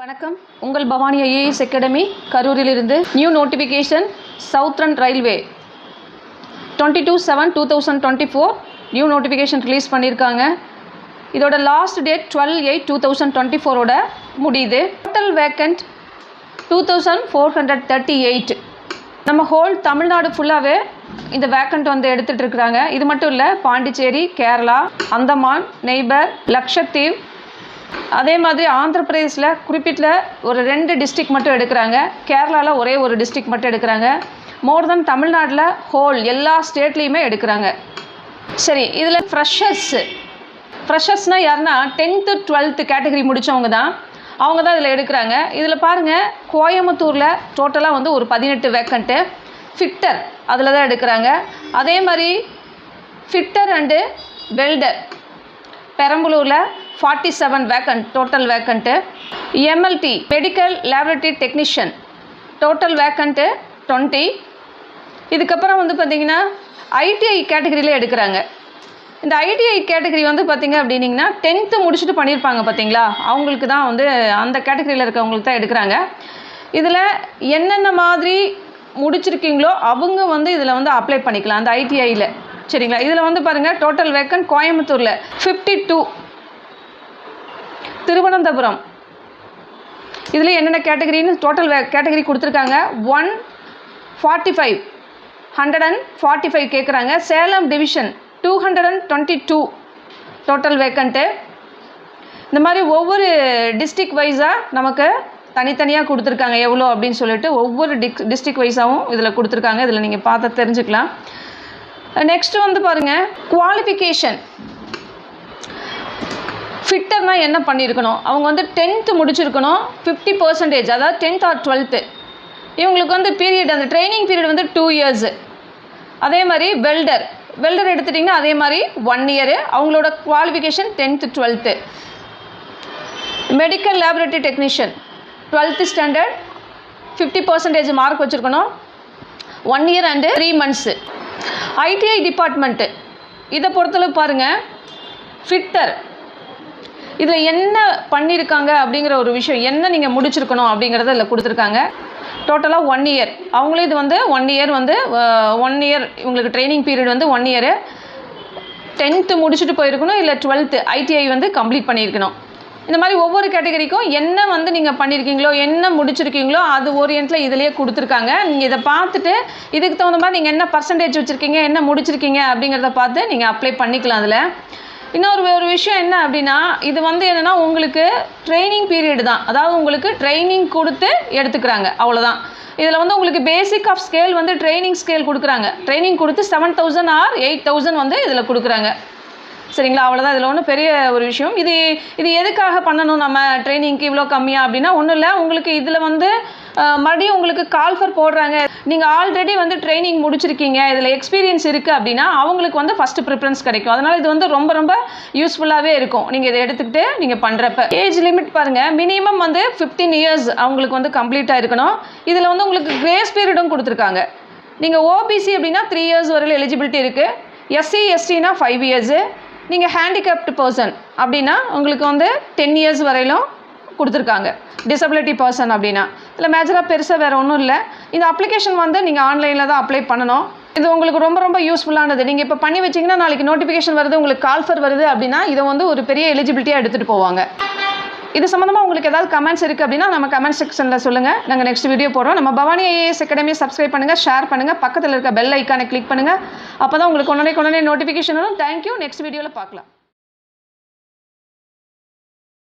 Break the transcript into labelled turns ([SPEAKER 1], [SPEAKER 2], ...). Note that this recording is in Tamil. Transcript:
[SPEAKER 1] வணக்கம். உங்கள் பவானி ஐஏஎஸ் அகாடமி கரூரிலிருந்து new notification southern railway 22/7/2024 new notification release பண்ணியிருக்காங்க. இதோட லாஸ்ட் டேட் 12/8/2024 முடியுது. Total vacant 2438. நம்ம ஹோல் தமிழ்நாடு ஃபுல்லாகவே இந்த வேக்கண்ட் வந்து எடுத்துகிட்டு இருக்கிறாங்க. இது மட்டும் இல்லை, பாண்டிச்சேரி, கேரளா, அந்தமான், நெய்பர், லக்ஷத்தீவ், அதே மாதிரி ஆந்திர பிரதேசில் குறிப்பிட்ட ஒரு 2 டிஸ்ட்ரிக்ட் மட்டும் எடுக்கிறாங்க. கேரளாவில் ஒரே ஒரு டிஸ்ட்ரிக்ட் மட்டும் எடுக்கிறாங்க. மோர் தென் தமிழ்நாட்டில் ஹோல் எல்லா ஸ்டேட்லேயுமே எடுக்கிறாங்க. சரி, இதில் ஃப்ரெஷர்ஸ்னால் யாருன்னா 10th 12th கேட்டகரி முடித்தவங்க தான், அவங்க தான் இதில் எடுக்கிறாங்க. இதில் பாருங்கள், கோயம்புத்தூரில் டோட்டலாக வந்து ஒரு 18 வேக்கண்ட்டு, ஃபிட்டர் அதில் தான் எடுக்கிறாங்க. அதே மாதிரி ஃபிட்டர் அண்டு வெல்டர் பெரம்பலூரில் 47 vacant total vacant. MLD medical laboratory technician total vacant 20. இதுக்கப்புறம் வந்து பார்த்திங்கன்னா ஐடிஐ கேட்டகரியில் எடுக்கிறாங்க. இந்த ஐடிஐ கேட்டகரி வந்து பார்த்திங்க அப்படின்னிங்கன்னா 10th முடிச்சுட்டு பண்ணியிருப்பாங்க பார்த்தீங்களா, அவங்களுக்கு தான் வந்து அந்த கேட்டகரியில் இருக்கவங்களுக்கு தான் எடுக்கிறாங்க. இதில் என்னென்ன மாதிரி முடிச்சிருக்கீங்களோ அவங்க வந்து இதில் வந்து அப்ளை பண்ணிக்கலாம் அந்த ஐடிஐயில். சரிங்களா, இதில் வந்து பாருங்கள், டோட்டல் வேக்கண்ட் கோயம்புத்தூரில் 52, திருவனந்தபுரம் இதில் என்னென்ன கேட்டகரின்னு டோட்டல் கேட்டகரி கொடுத்துருக்காங்க. 145 கேட்குறாங்க. Salem division 222 total vacant. இந்த மாதிரி ஒவ்வொரு டிஸ்ட்ரிக் வைஸாக நமக்கு தனித்தனியாக கொடுத்துருக்காங்க எவ்வளோ அப்படின்னு சொல்லிட்டு, ஒவ்வொரு டிஸ்ட்ரிக் வைஸாகவும் இதில் கொடுத்துருக்காங்க. இதில் நீங்கள் பார்த்து தெரிஞ்சுக்கலாம். நெக்ஸ்ட்டு வந்து பாருங்கள், குவாலிஃபிகேஷன். ஃபிட்டர்னால் என்ன பண்ணியிருக்கணும், அவங்க வந்து 10th முடிச்சிருக்கணும், 50%, அதாவது 10th or 12th. இவங்களுக்கு வந்து பீரியட், அந்த ட்ரைனிங் பீரியட் வந்து 2 years. அதே மாதிரி வெல்டர் எடுத்துட்டிங்கன்னா அதே மாதிரி 1 year. அவங்களோட qualification 10th 12th. Medical laboratory technician 12th standard, 50% mark வச்சுருக்கணும், 1 year and 3 months. ITI department இதை பொறுத்தளவு பாருங்கள், ஃபிட்டர் இதில் என்ன பண்ணியிருக்காங்க அப்படிங்கிற ஒரு விஷயம், என்ன நீங்கள் முடிச்சிருக்கணும் அப்படிங்கிறத இதில் கொடுத்துருக்காங்க. டோட்டலாக 1 year. அவங்களே இது வந்து 1 year வந்து 1 year இவங்களுக்கு ட்ரைனிங் பீரியட் வந்து 1 year. 10th முடிச்சுட்டு போயிருக்கணும், இல்லை 12th ஐடிஐ வந்து கம்ப்ளீட் பண்ணியிருக்கணும். இந்த மாதிரி ஒவ்வொரு கேட்டகரிக்கும் என்ன வந்து நீங்கள் பண்ணியிருக்கீங்களோ, என்ன முடிச்சிருக்கீங்களோ அது ஓரியன்ட்டில் இதிலேயே கொடுத்துருக்காங்க. நீங்கள் இதை பார்த்துட்டு இதுக்கு தகுந்த மாதிரி நீங்கள் என்ன பர்சன்டேஜ் வச்சுருக்கீங்க, என்ன முடிச்சிருக்கீங்க அப்படிங்கிறத பார்த்து நீங்கள் அப்ளை பண்ணிக்கலாம். அதில் இன்னொரு விஷயம் என்ன அப்படின்னா, இது வந்து என்னென்னா உங்களுக்கு ட்ரைனிங் பீரியட் தான், அதாவது உங்களுக்கு ட்ரைனிங் கொடுத்து எடுத்துக்கிறாங்க, அவ்வளோதான். இதில் வந்து உங்களுக்கு பேசிக் ஆஃப் ஸ்கேல் வந்து ட்ரைனிங் ஸ்கேல் கொடுக்குறாங்க. ட்ரைனிங் கொடுத்து 7,000 or 8,000 வந்து இதில் கொடுக்குறாங்க. சரிங்களா, அவ்வளோதான். இதில் ஒன்றும் பெரிய ஒரு விஷயம். இது எதுக்காக பண்ணணும் நம்ம ட்ரைனிங்க்கு இவ்வளோ கம்மியாக அப்படின்னா, ஒன்றும் இல்லை, உங்களுக்கு இதில் வந்து மறுபடியும் உங்களுக்கு கால்ஃபர் போடுறாங்க. நீங்கள் ஆல்ரெடி வந்து ட்ரைனிங் முடிச்சிருக்கீங்க, இதில் எக்ஸ்பீரியன்ஸ் இருக்குது அப்படின்னா அவங்களுக்கு வந்து ஃபஸ்ட்டு ப்ரிஃபரன்ஸ் கிடைக்கும். அதனால் இது வந்து ரொம்ப ரொம்ப யூஸ்ஃபுல்லாகவே இருக்கும் நீங்கள் இதை எடுத்துக்கிட்டு நீங்கள் பண்ணுறப்ப. ஏஜ் லிமிட் பாருங்கள், மினிமம் வந்து 15 years அவங்களுக்கு வந்து கம்ப்ளீட்டாக இருக்கணும். இதில் வந்து உங்களுக்கு கிரேஸ் பீரியடும் கொடுத்துருக்காங்க. நீங்கள் ஓபிசி அப்படின்னா 3 years வரையில் எலிஜிபிலிட்டி இருக்குது. எஸ்சி எஸ்டினா 5 years. நீங்கள் ஹேண்டிகேப்டு பர்சன் அப்படின்னா உங்களுக்கு வந்து 10 years வரையிலும் கொடுத்துருக்காங்க. டிசபிலிட்டி பர்சன் அப்படின்னா இல்லை மேஜராக பெருசாக வேறு ஒன்றும் இல்லை. இந்த அப்ளிகேஷன் வந்து நீங்கள் ஆன்லைனில் தான் அப்ளை பண்ணணும். இது உங்களுக்கு ரொம்ப ரொம்ப யூஸ்ஃபுல்லானது. நீங்கள் இப்போ பண்ணி வச்சிங்கன்னா நாளைக்கு நோட்டிஃபிகேஷன் வருது, உங்களுக்கு கால்ஃபர் வருது அப்படின்னா இதை வந்து ஒரு பெரிய எலிஜிபிலிட்டியாக எடுத்துகிட்டு போவாங்க. இது சம்மந்தமாக உங்களுக்கு ஏதாவது கமெண்ட்ஸ் இருக்குது அப்படின்னா நம்ம கமெண்ட் செக்ஷனில் சொல்லுங்கள். நாங்கள் நெக்ஸ்ட் வீடியோ போடுறோம். நம்ம பவானி ஐஏஎஸ் அகாடமியை சப்ஸ்கிரைப் பண்ணுங்கள், ஷேர் பண்ணுங்கள், பக்கத்தில் இருக்க பெல் ஐக்கானை கிளிக் பண்ணுங்கள். அப்போ தான் உங்களுக்கு கொண்டே நோட்டிஃபிகேஷன் வரும். தேங்க்யூ. நெக்ஸ்ட் வீடியோவில் பார்க்கலாம்.